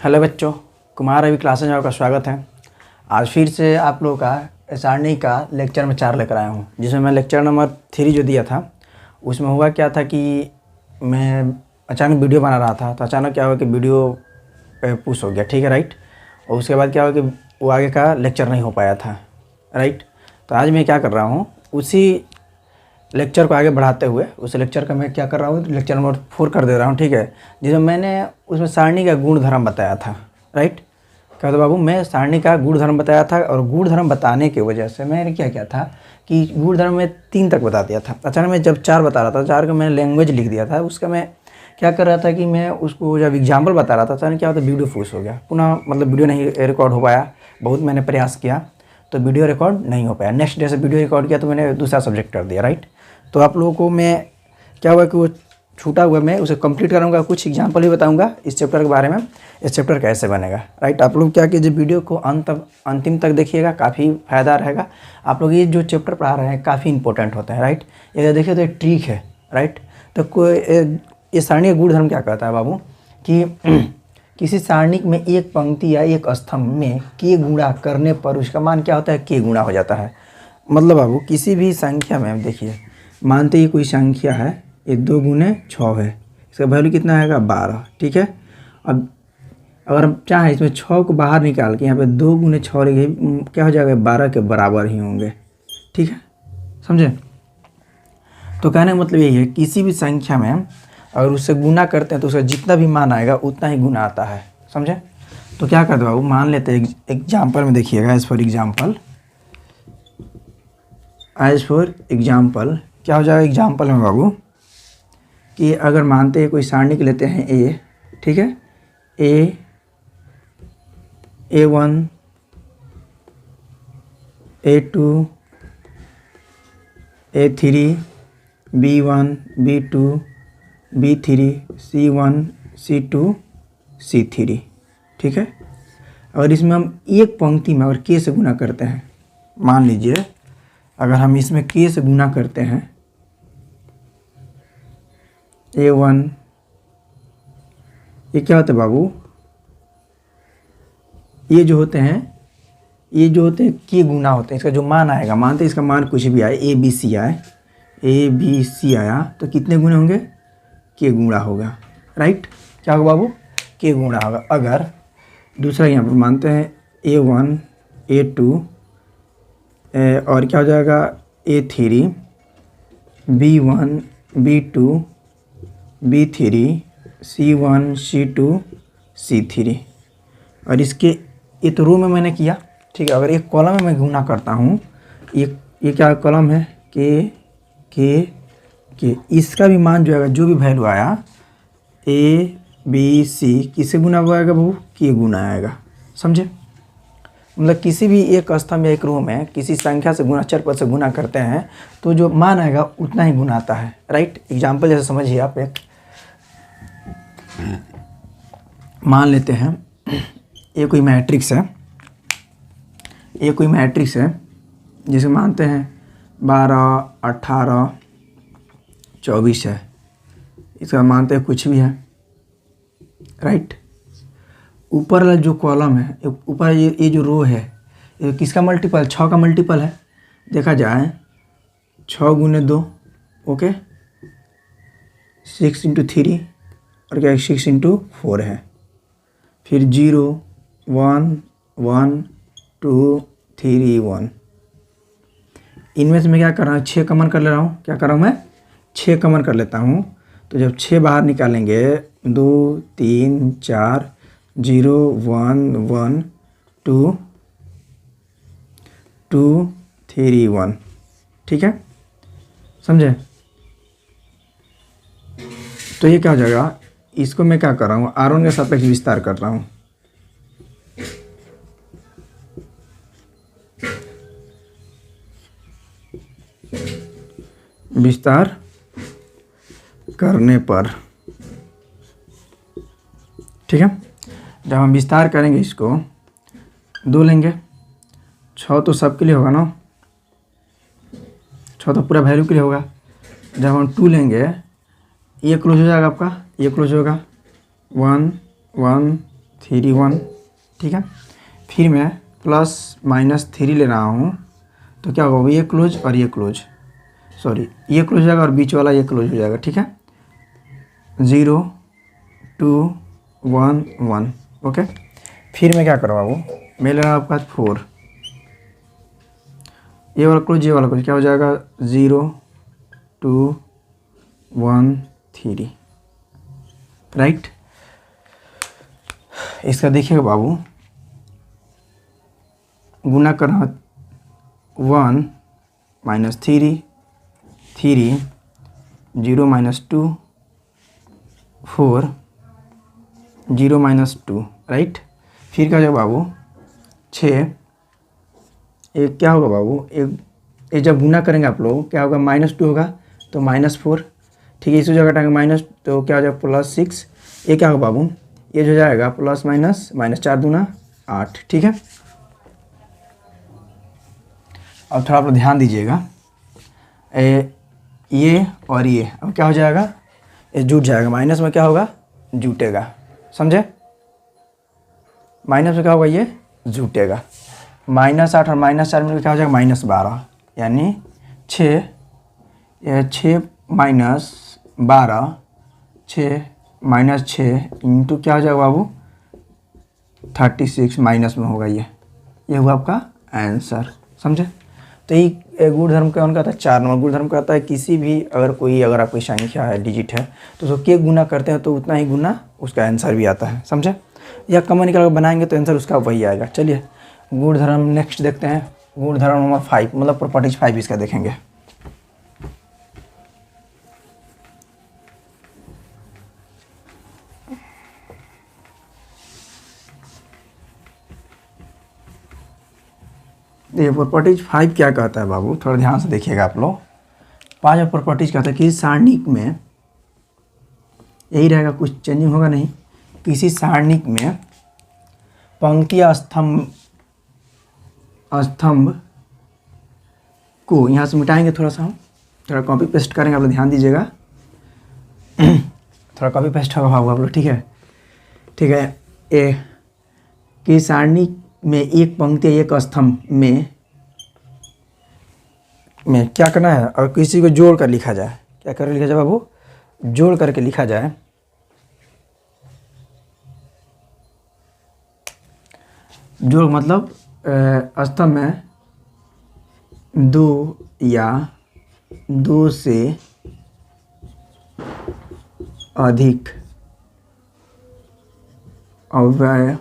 Hello बच्चों, Kumar Ravi classes में आपका स्वागत है। आज फिर से आप लोगों का सारणी का लेक्चर में 4 लेकर आया हूँ, जिसमें मैं लेक्चर नंबर 3 जो दिया था उसमें हुआ क्या था कि मैं अचानक वीडियो बना रहा था, तो अचानक क्या हुआ कि वीडियो पुश हो गया, ठीक है राइट। और उसके बाद क्या हुआ कि वो आगे का लेक्चर नहीं हो पाया था, राइट। तो आज मैं क्या कर रहा हूँ, उसी लेक्चर को आगे बढ़ाते हुए उस लेक्चर का मैं क्या कर रहा हूँ, लेक्चर नंबर 4 कर दे रहा हूँ, ठीक है। जिसमें मैंने उसमें सारणी का गुण धर्म बताया था, राइट। क्या था बाबू, मैं सारणी का गुण धर्म बताया था और गुण धर्म बताने की वजह से मैंने क्या किया था कि गुण धर्म में 3 तक बता दिया था। अचानक मैं जब 4 बता रहा था, 4 का मैंने लैंग्वेज लिख दिया था। उसका मैं क्या कर रहा था कि मैं उसको जब एग्जाम्पल बता रहा था, अचानक क्या होता, वीडियो फूस हो गया, पुनः मतलब वीडियो नहीं रिकॉर्ड हो पाया। बहुत मैंने प्रयास किया तो वीडियो रिकॉर्ड नहीं हो पाया। नेक्स्ट डे से वीडियो रिकॉर्ड किया तो मैंने दूसरा सब्जेक्ट कर दिया, राइट। तो आप लोगों को मैं क्या हुआ कि वो छूटा हुआ मैं उसे कंप्लीट कराऊंगा, कुछ एग्जांपल भी बताऊंगा इस चैप्टर के बारे में, इस चैप्टर कैसे बनेगा, राइट। आप लोग क्या कीजिए, वीडियो को अंतिम तक देखिएगा, काफ़ी फ़ायदा रहेगा। आप लोग ये जो चैप्टर पढ़ा रहे हैं काफ़ी इंपॉर्टेंट होता है, राइट। ये देखिए तो एक ट्रिक है, राइट। तो कोई ये सारणी गुण धर्म क्या कहता है बाबू कि किसी सारणी में एक पंक्ति या एक स्तंभ में के गुणा करने पर उसका मान क्या होता है, के गुणा हो जाता है। मतलब बाबू किसी भी संख्या में देखिए, मानते ही कोई संख्या है, ये 2 गुने 6 है, इसका वैल्यू कितना आएगा 12, ठीक है। अब अगर हम चाहें इसमें 6 को बाहर निकाल के यहाँ पे 2 गुने 6 लिखे, क्या हो जाएगा 12 के बराबर ही होंगे, ठीक है, समझे। तो कहने का मतलब यही है, किसी भी संख्या में अगर उससे गुना करते हैं तो उसका जितना भी मान आएगा उतना ही गुना आता है, समझे। तो क्या करते बाबू, मान लेते हैं एग्जाम्पल में देखिएगा, एज फॉर एग्जाम्पल क्या हो जाएगा एग्जाम्पल में बाबू कि अगर मानते हैं कोई सारणी के लेते हैं ए, ठीक है, A1 A2 A3 B1 B2 B3 C1 C2 C3, ठीक है। अगर इसमें हम एक पंक्ति में अगर के से गुना करते हैं, मान लीजिए अगर हम इसमें के से गुना करते हैं A1, ये क्या होता है बाबू, ये जो होते हैं के गुना होते हैं। इसका जो मान आएगा, मानते इसका मान कुछ भी आए, ए बी सी आया तो कितने गुणे होंगे, के गुणा होगा, राइट। क्या होगा बाबू, के गुणा होगा। अगर दूसरा यहाँ पर मानते हैं A1 A2 और क्या हो जाएगा A3 B1 B2 B3 C1 C2 C3, और इसके ये तो रो में मैंने किया, ठीक है। अगर एक कॉलम में मैं गुना करता हूँ, ये क्या कॉलम है, के इसका भी मान जो आएगा, जो भी वैल्यू आया ए बी सी किससे गुना हुआ आएगा बाबू, के गुना आएगा, समझे। मतलब किसी भी एक स्तंभ या एक रो में किसी संख्या से गुना, चर पद से गुना करते हैं तो जो मान आएगा उतना ही गुना आता है, राइट। एग्जाम्पल जैसे समझिए आप, एक मान लेते हैं ये कोई मैट्रिक्स है, जिसे मानते हैं 12 18 24 है, इसका मानते हैं कुछ भी है, राइट। ऊपर वाला जो कॉलम है, ऊपर ये जो रो है, ये किसका मल्टीपल, 6 का मल्टीपल है। देखा जाए 6 गुने 2, ओके, 6 × 3 और क्या 6 × 4 है, फिर 0 1 1 2 3 1। इनमें से मैं क्या कर रहा हूँ, 6 कॉमन कर ले रहा हूँ। क्या कर रहा हूँ मैं, 6 कॉमन कर लेता हूँ। तो जब 6 बाहर निकालेंगे, 2 3 4 0 1 1 2 2 3 1, ठीक है, समझे। तो ये क्या हो जाएगा, इसको मैं क्या कर रहा हूँ, R1 के सापेक्ष विस्तार कर रहा हूँ। विस्तार करने पर, ठीक है। जब हम विस्तार करेंगे इसको 2 लेंगे, 6 तो सबके लिए होगा ना, 6 तो पूरा वैल्यू के लिए होगा। जब हम 2 लेंगे, ये क्लोज हो जाएगा आपका, ये क्लोज होगा 1 1 3 1, ठीक है। फिर मैं +-3 ले रहा हूँ तो क्या होगा, ये क्लोज और ये क्लोज, सॉरी ये क्लोज हो जाएगा और बीच वाला ये क्लोज हो जाएगा, ठीक है। 0 2 1 1, ओके। फिर मैं क्या करूँ बाबू, मैं ले रहा हूँ आपका 4, ये वाला क्लोज ये वाला क्लोज, क्या हो जाएगा 0 2 1 3, राइट। इसका देखिएगा बाबू, गुना कर रहा 1 -3 3 0 -2 4 0 -2, राइट। फिर क्या हो जाएगा बाबू 6, एक क्या होगा बाबू, एक जब गुना करेंगे आप लोग क्या होगा, -2 होगा तो -4, ठीक है। इसी जगह टाइम माइनस तो क्या हो जाएगा +6, ये क्या होगा बाबू, ये जो जाएगा प्लस माइनस -4 दूना 8, ठीक है। अब थोड़ा आप लोग ध्यान दीजिएगा, ये और ये अब क्या हो जाएगा, ये जुट जाएगा, माइनस में क्या होगा, जुटेगा, समझे। माइनस में क्या होगा, ये जुटेगा। -8 और -4 में क्या हो जाएगा, -12, यानी 6 -12 6 -6 इंटू क्या हो जाएगा बाबू 36, माइनस में होगा ये हुआ आपका आंसर, समझे। तो ये गुण धर्म कौन कहता है, 4 नंबर गुण धर्म कहता है किसी भी अगर आपकी संख्या है, डिजिट है तो उसको के गुना करते हैं तो उतना ही गुना उसका आंसर भी आता है, समझे। या कॉमन निकाल कर बनाएंगे तो आंसर उसका वही आएगा। चलिए गुण धर्म नेक्स्ट देखते हैं, गुण धर्म नंबर 5 मतलब प्रॉपर्टीज 5 इसका देखेंगे। ये प्रॉपर्टीज 5 क्या कहता है बाबू, थोड़ा ध्यान से देखिएगा आप लोग। 5 प्रॉपर्टीज कहता है कि सारणिक में यही रहेगा, कुछ चेंजिंग होगा नहीं। किसी सारणिक में पंक्तियाँ स्तंभ को यहाँ से मिटाएंगे, थोड़ा सा हम थोड़ा कॉपी पेस्ट करेंगे, आप लोग ध्यान दीजिएगा। थोड़ा कॉपी पेस्ट होगा आप लोग, ठीक है ठीक है। कि सारणिक में एक पंक्ति एक स्तंभ में क्या करना है, और किसी को जोड़ कर लिखा जाए, क्या कर लिखा जाए बाबू, जोड़ करके लिखा जाए। जोड़ मतलब स्तंभ में 2 या 2 से अधिक अव्यय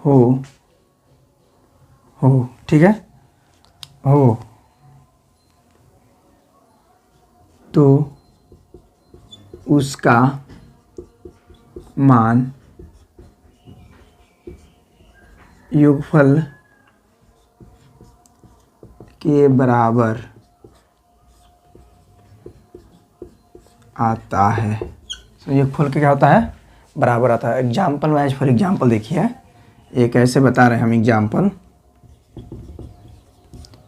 हो, ठीक है, हो तो उसका मान योगफल के बराबर आता है। तो योगफल के क्या होता है, बराबर आता है। एग्जाम्पल में एज फॉर एग्जाम्पल देखिए, एक ऐसे बता रहे हैं हम एग्जाम्पल।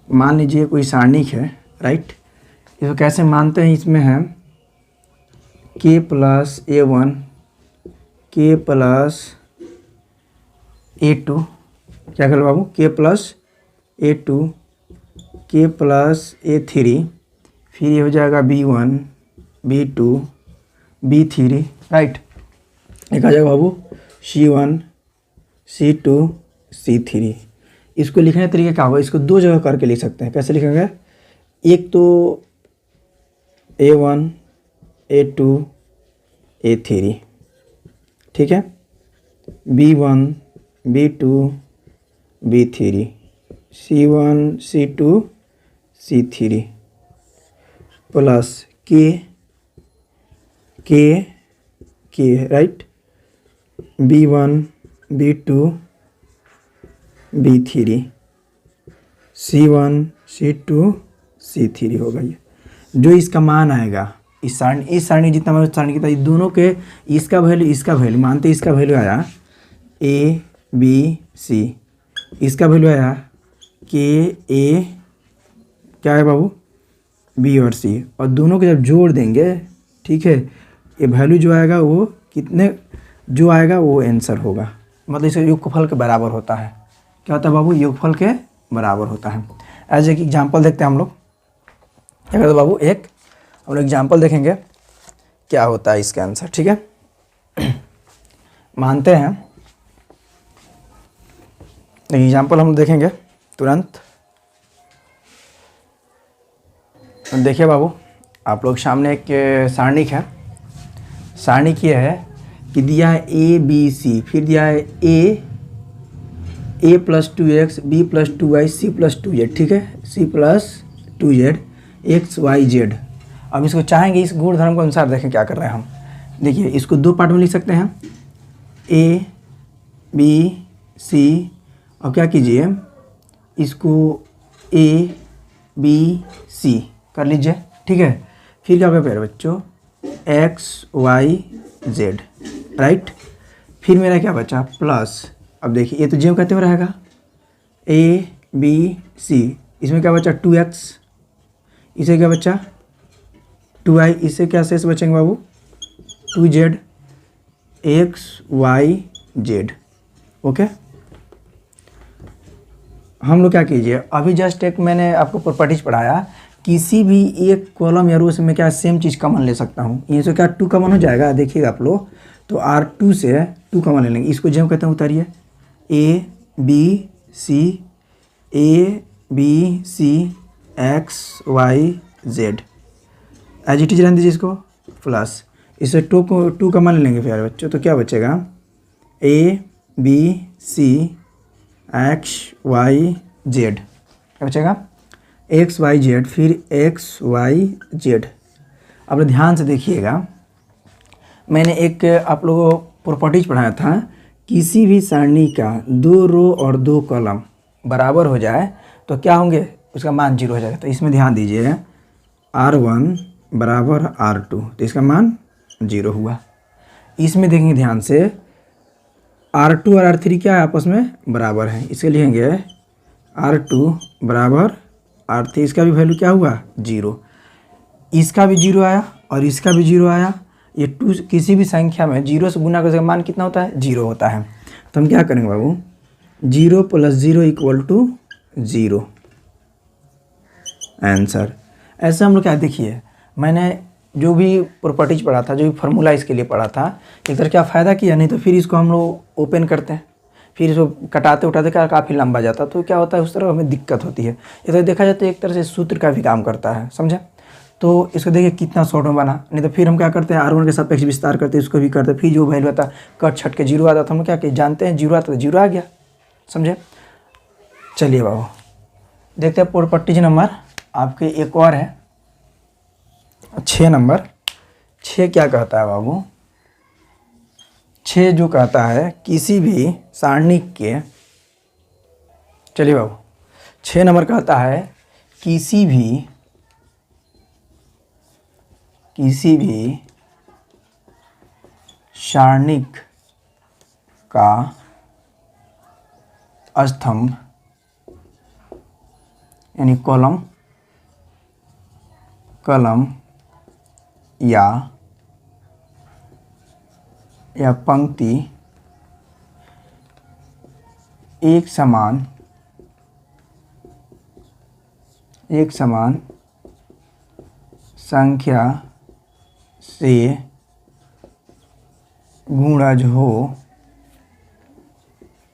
मान लीजिए कोई सारणिक है, राइट। इसको कैसे मानते हैं, इसमें है k + a1 k + a2, क्या कर लो बाबू, k + a2 k + a3, फिर ये हो जाएगा b1 b2 b3, राइट। एक आ जाएगा बाबू c1 c2 c3। इसको लिखने का तरीका क्या होगा, इसको 2 जगह करके लिख सकते हैं। कैसे लिखेंगे, एक तो a1 a2 a3, ठीक है, b1 b2 b3 c1 c2 c3 plus k, right, b1 b2 b3 c1 c2 c3 होगा। ये जो इसका मान आएगा, इस सारणी जितना मतलब सारणी कितना, दोनों के इसका वैल्यू मानते इसका वैल्यू आया a b c, इसका वैल्यू आया k a क्या है बाबू b और c, और दोनों को जब जोड़ देंगे, ठीक है, ये वैल्यू जो आएगा वो कितने जो आएगा वो आंसर होगा, मतलब इसका योगफल के बराबर होता है। क्या होता है बाबू? योगफल के बराबर होता है। एज एक एग्जाम्पल देखते हैं हम लोग। क्या करते बाबू, एक हम लोग एग्जाम्पल देखेंगे क्या होता है इसका आंसर, ठीक है। मानते हैं, एग्जाम्पल हम देखेंगे तुरंत। देखिए बाबू, आप लोग सामने एक सारणिक है। सारणिक ये है कि दिया है ए बी सी, फिर दिया है A plus 2x, B plus 2y, C plus 2z, ठीक है, C plus 2z, x Y Z. अब इसको चाहेंगे इस गुणधर्म के अनुसार, देखें क्या कर रहे हैं हम। देखिए इसको दो पार्ट में लिख सकते हैं, ए बी सी, और क्या कीजिए इसको ए बी सी कर लीजिए, ठीक है। फिर क्या होगा बच्चों, एक्स वाई जेड, राइट। फिर मेरा क्या बचा, प्लस, अब देखिए ये तो जेम कहते हुए रहेगा, ए बी सी, इसमें क्या बचा 2x, इसे क्या बचा 2y, इससे क्या शेष बचेंगे बाबू 2z, x Y z, okay. हम लोग क्या कीजिए, अभी जस्ट एक मैंने आपको प्रॉपर्टीज पढ़ाया, किसी भी एक कॉलम या रो से मैं क्या सेम चीज़ कॉमन ले सकता हूँ। ये से क्या 2 कॉमन हो जाएगा, देखिएगा आप लोग, तो R2 से 2 कॉमन ले लेंगे, इसको जेम कहते हैं उतारिए, A B C x Y Z, as it is रहने दीजिए इसको, प्लस इससे 2 कॉमन ले लेंगे फिर बच्चों, तो क्या बचेगा, a B C x Y z, क्या बचेगा एक्स वाई जेड, फिर एक्स वाई जेड। अब ध्यान से देखिएगा, मैंने एक आप लोगों को प्रॉपर्टीज पढ़ाया था, किसी भी सारणी का 2 रो और 2 कॉलम बराबर हो जाए तो क्या होंगे, उसका मान 0 हो जाएगा। तो इसमें ध्यान दीजिए, R1 बराबर R2, तो इसका मान 0 हुआ। इसमें देखेंगे ध्यान से, R2 और R3 क्या है, आपस में बराबर है, इसके लिखेंगे R2 बराबर R3, इसका भी वैल्यू क्या हुआ 0, इसका भी 0 आया और इसका भी 0 आया। ये 2 किसी भी संख्या में 0 से गुना करने का मान कितना होता है, 0 होता है। तो हम क्या करेंगे बाबू, 0 + 0 = 0 आंसर। ऐसे हम लोग क्या, देखिए मैंने जो भी प्रॉपर्टीज पढ़ा था, जो भी फार्मूला इसके लिए पढ़ा था, एक तरह क्या फ़ायदा किया, नहीं तो फिर इसको हम लोग ओपन करते हैं, फिर इसको कटाते उठाते क्या काफ़ी लंबा जाता, तो क्या होता है उस तरह हमें दिक्कत होती है। ये तो देखा जाए तो एक तरह से सूत्र का भी काम करता है, समझे। तो इसको देखिए कितना शॉर्ट में बना, नहीं तो फिर हम क्या करते हैं R1 के सापेक्ष विस्तार करते हैं, इसको भी करते हैं, फिर जो वैल्यू आता कट छट के 0 आता, तो हम क्या कि जानते हैं 0 आता तो 0 आ गया, समझे। चलिए बाबू देखते हैं प्रॉपर्टीज नंबर आपके एक और है 6 नंबर। 6 क्या कहता है बाबू, 6 जो कहता है किसी भी सारणी के, चलिए बाबू 6 नंबर कहता है किसी भी सारणिक का स्तंभ यानी कॉलम या पंक्ति एक समान संख्या से गुणज हो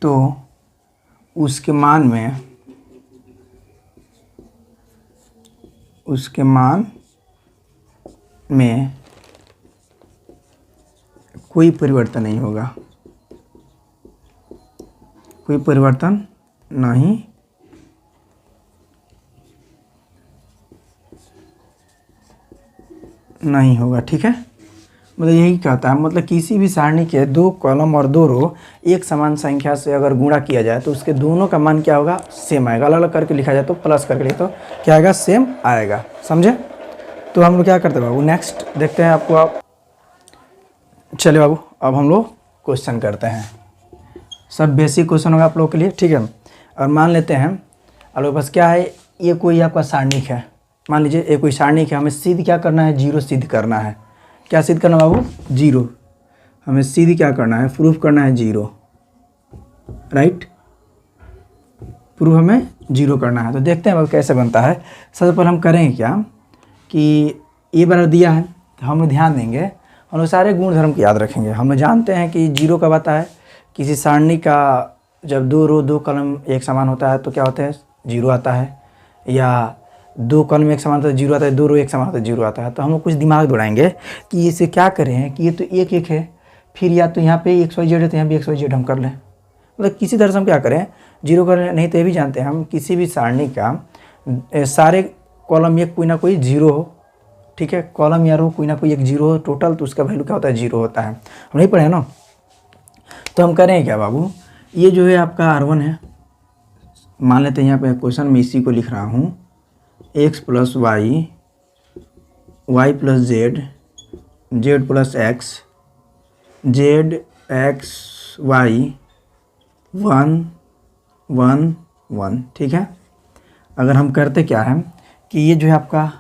तो उसके मान में कोई परिवर्तन नहीं होगा, कोई परिवर्तन नहीं होगा, ठीक है। मतलब यही कहता है, मतलब किसी भी सारणी के 2 कॉलम और 2 रो एक समान संख्या से अगर गुणा किया जाए तो उसके दोनों का मान क्या होगा, सेम आएगा। अलग अलग करके लिखा जाए तो प्लस करके लिखे तो क्या आएगा, सेम आएगा, समझे। तो हम लोग क्या करते हैं बाबू, नेक्स्ट देखते हैं आपको। आप चलिए बाबू अब हम लोग क्वेश्चन करते हैं, सब बेसिक क्वेश्चन होगा आप लोगों के लिए, ठीक है। और मान लेते हैं आप लोग के पास क्या है, ये कोई आपका सारणिक है, मान लीजिए ये कोई सारणिक है, हमें सिद्ध क्या करना है, 0 सिद्ध करना है। क्या सिद्ध करना बाबू, 0। हमें सीधी क्या करना है, प्रूफ करना है 0, राइट। प्रूफ हमें 0 करना है। तो देखते हैं अब कैसे बनता है। सबसे पहले हम करेंगे क्या कि ये बार दिया है तो हम लोग ध्यान देंगे, हम लोग सारे गुणधर्म को याद रखेंगे। हम लोग जानते हैं कि 0 कब आता है, किसी सारणी का जब 2 रो 2 कॉलम एक समान होता है तो क्या होता है, 0 आता है, या 2 कॉलम एक समान होता है 0 आता है, 2 रो एक समान होता है 0 आता है। तो हम लोग कुछ दिमाग दौड़ाएंगे कि इसे क्या करें कि ये तो एक एक है, फिर या तो यहाँ पे XYZ है तो यहाँ भी XYZ हम कर लें। मतलब किसी तरह से हम क्या करें, 0 करें। नहीं तो ये भी जानते हैं हम किसी भी सारणी का सारे कॉलम एक कोई ना कोई 0 हो, ठीक है, कॉलम या रो कोई ना कोई एक 0 हो टोटल, तो उसका वैल्यू क्या होता है, 0 होता है। हम नहीं पढ़े ना। तो हम करें क्या बाबू, ये जो है आपका R1 है, मान लेते हैं यहाँ पे क्वेश्चन में इसी को लिख रहा हूँ, x + y, y + z, z + x, z x y 1 1 1, ठीक है। अगर हम करते क्या है कि ये जो है आपका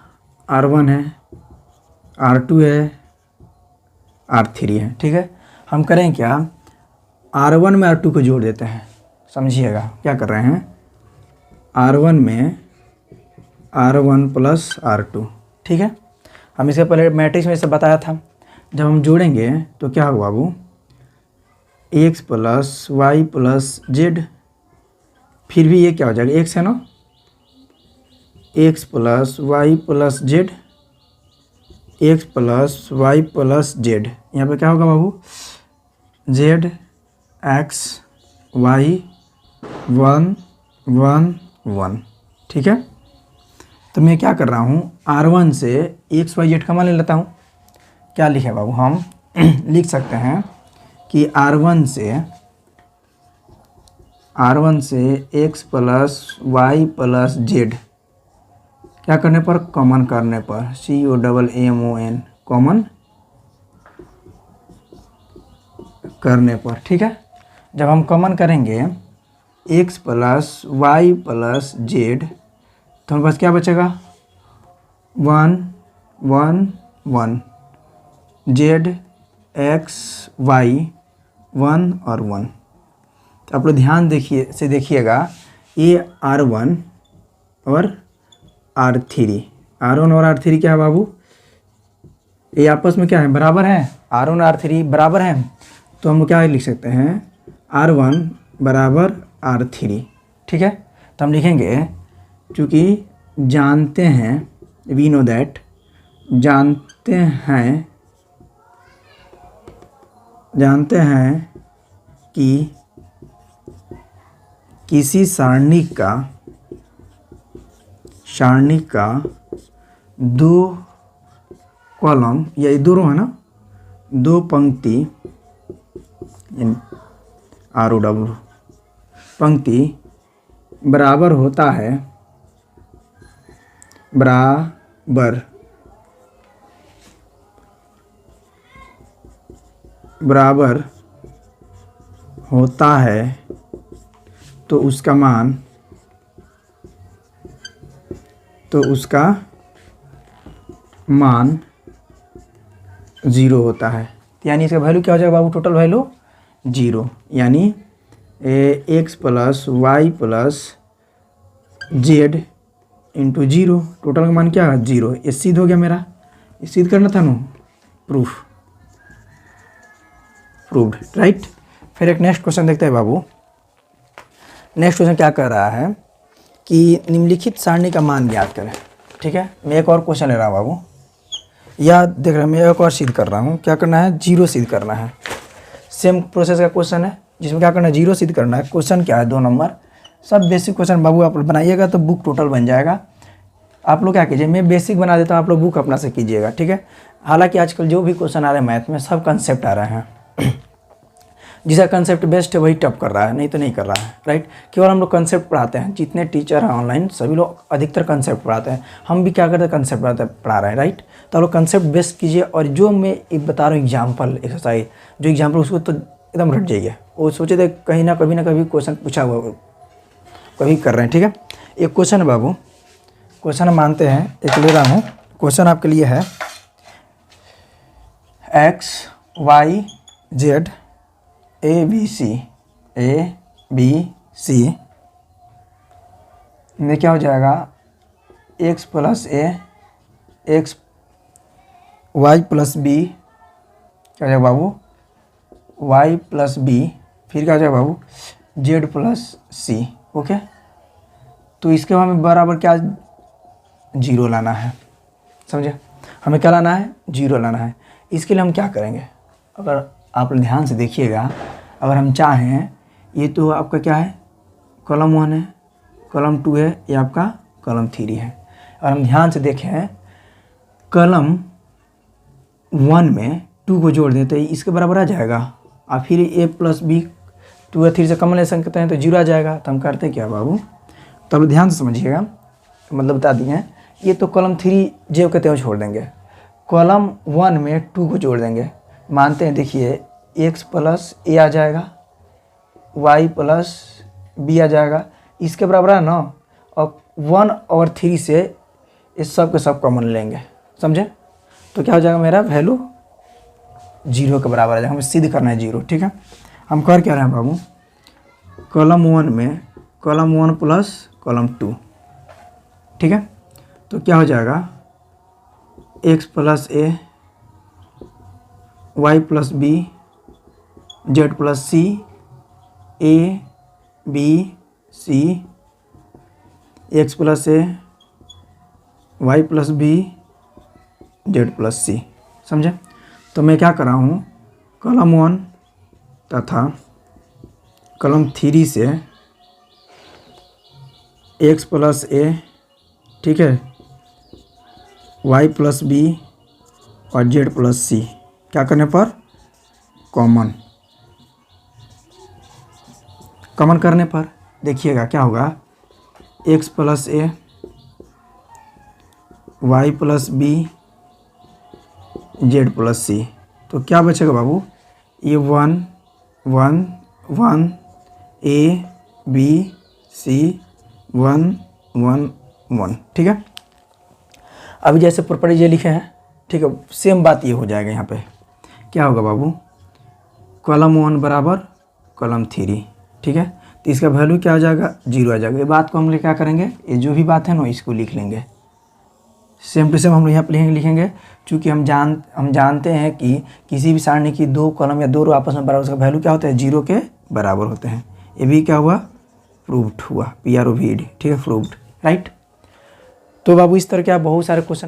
R1 है, R2 है, R3 है, ठीक है। हम करें क्या, R1 में R2 को जोड़ देते हैं। समझिएगा क्या कर रहे हैं, R1 में R1 + R2, ठीक है। हम इसके पहले मैट्रिक्स में इसे बताया था, जब हम जोड़ेंगे तो क्या होगा बाबू, x + y + z, फिर भी ये क्या हो जाएगा, x है ना, x + y + z, x + y + z, यहाँ पे क्या होगा बाबू, z x y 1 1 1, ठीक है। तो मैं क्या कर रहा हूँ, R1 से XYZ का मान ले लेता हूँ। क्या लिखे बाबू, हम लिख सकते हैं कि R1 से x + y + z क्या करने पर, कॉमन करने पर, COMMON, कॉमन करने पर, ठीक है। जब हम कॉमन करेंगे x + y + z तो हमारे पास क्या बचेगा, 1 1 1, z x y 1 और 1। तो आप लोग ध्यान देखिएगा, ये R1 और R3, R1 और R3 क्या है बाबू, ये आपस में क्या है, बराबर है। R1 और R3 बराबर हैं, तो हम क्या लिख सकते हैं, R1 = R3, ठीक है। तो हम लिखेंगे, चूँकि जानते हैं, वी नो दैट, जानते हैं कि किसी सारणी का 2 कॉलम या 2 रो है ना, 2 पंक्ति ROW पंक्ति बराबर होता है, बराबर होता है, तो उसका मान 0 होता है। यानी इसका वैल्यू क्या हो जाएगा बाबू, टोटल वैल्यू 0, यानी x + y + z × 0, टोटल का मान क्या है, 0। ये सिद्ध हो गया मेरा, ये सिद्ध करना था ना, प्रूव्ड, राइट। फिर एक नेक्स्ट क्वेश्चन देखते हैं बाबू। नेक्स्ट क्वेश्चन क्या कर रहा है कि निम्नलिखित सारणी का मान ज्ञात करें, ठीक है। मैं एक और क्वेश्चन ले रहा हूँ बाबू, या देख रहे हैं, मैं एक और सिद्ध कर रहा हूँ। क्या करना है, 0 सिद्ध करना है। सेम प्रोसेस का क्वेश्चन है, जिसमें क्या करना है, 0 सिद्ध करना है। क्वेश्चन क्या है, 2 नंबर, सब बेसिक क्वेश्चन बाबू आप बनाइएगा तो बुक टोटल बन जाएगा। आप लोग क्या कीजिए, मैं बेसिक बना देता हूँ, आप लोग बुक अपना से कीजिएगा, ठीक है। हालांकि आजकल जो भी क्वेश्चन आ रहे हैं मैथ में, सब कंसेप्ट आ रहे हैं। जिसका कंसेप्ट बेस्ट है वही टप कर रहा है, नहीं तो नहीं कर रहा है, राइट। केवल हम लोग कंसेप्ट पढ़ाते हैं, जितने टीचर हैं ऑनलाइन सभी लोग अधिकतर कंसेप्ट पढ़ाते हैं। हम भी क्या करते हैं, कंसेप्ट पढ़ा रहे हैं, राइट। तो आप लोग कंसेप्ट बेस्ट कीजिए, और जो मैं बता रहा हूँ एग्जाम्पल एक्सरसाइज, जो एग्जाम्पल उसको तो एकदम रट जाइए। वो सोचे थे कहीं ना कभी क्वेश्चन पूछा हुआ कभी कर रहे हैं, ठीक है। एक क्वेश्चन है बाबू, क्वेश्चन मानते हैं, एक ले रहा हूँ। क्वेश्चन आपके लिए है x y z a B c में क्या हो जाएगा, x plus a x y plus b, क्या हो जाएगा बाबू, वाई प्लस बी, फिर क्या हो जाएगा बाबू, जेड प्लस सी। ओके, तो इसके हमें बराबर क्या जीरो लाना है, समझे, हमें क्या लाना है, जीरो लाना है। इसके लिए हम क्या करेंगे, अगर आप ध्यान से देखिएगा, अगर हम चाहें, ये तो आपका क्या है, कॉलम 1 है, कॉलम 2 है, ये आपका कॉलम 3 है। अगर हम ध्यान से देखें, कॉलम 1 में 2 को जोड़ दें तो इसके बराबर आ जाएगा, और फिर ए प्लस बी 2 या 3 से कम ले सकते हैं तो जीरो आ जाएगा। तो हम करते क्या बाबू, तब ध्यान से समझिएगा, मतलब बता दिए, ये तो कॉलम 3 जो कहते हैं छोड़ देंगे, कॉलम 1 में 2 को जोड़ देंगे, मानते हैं, देखिए एक्स प्लस ए आ जाएगा, वाई प्लस बी आ जाएगा, इसके बराबर है ना, और 1 और 3 से इस सब के सब कॉमन लेंगे, समझे, तो क्या हो जाएगा, मेरा वैल्यू जीरो के बराबर आ जाएगा। हमें सिद्ध करना है जीरो, ठीक है। हम कर क्या रहे हैं बाबू, कॉलम 1 में कॉलम 1 प्लस कॉलम 2, ठीक है, तो क्या हो जाएगा, x plus A Y plus B Z plus C A B C, X plus A Y plus B Z plus C, समझे। तो मैं क्या कर रहा हूँ, कॉलम 1 तथा कॉलम 3 से एक्स प्लस ए, ठीक है, वाई प्लस बी और जेड प्लस सी, क्या करने पर, कॉमन करने पर देखिएगा क्या होगा, X plus A Y plus B Z plus C, तो क्या बचेगा बाबू, ये 1 1 1 ए बी सी 1 1 1, ठीक है। अभी जैसे प्रॉपर्टी ये लिखे हैं, ठीक है, सेम बात ये हो जाएगा, यहाँ पे क्या होगा बाबू, कॉलम 1 बराबर कॉलम 3, ठीक है, तो इसका वैल्यू क्या आ जाएगा, जीरो आ जाएगा। ये बात को हम लोग क्या करेंगे, ये जो भी बात है ना इसको लिख लेंगे, सेम टू सेम हम लोग यहाँ पे लिखेंगे, क्योंकि हम जानते हैं कि किसी भी सारणी की 2 कॉलम या 2 रो आपस में बराबर, उसका वैल्यू क्या होता है, जीरो के बराबर होते हैं। ये भी क्या हुआ, प्रूव्ड हुआ, PROVED, ठीक है, प्रूव्ड, राइट। तो बाबू इस तरह के आप बहुत सारे क्वेश्चन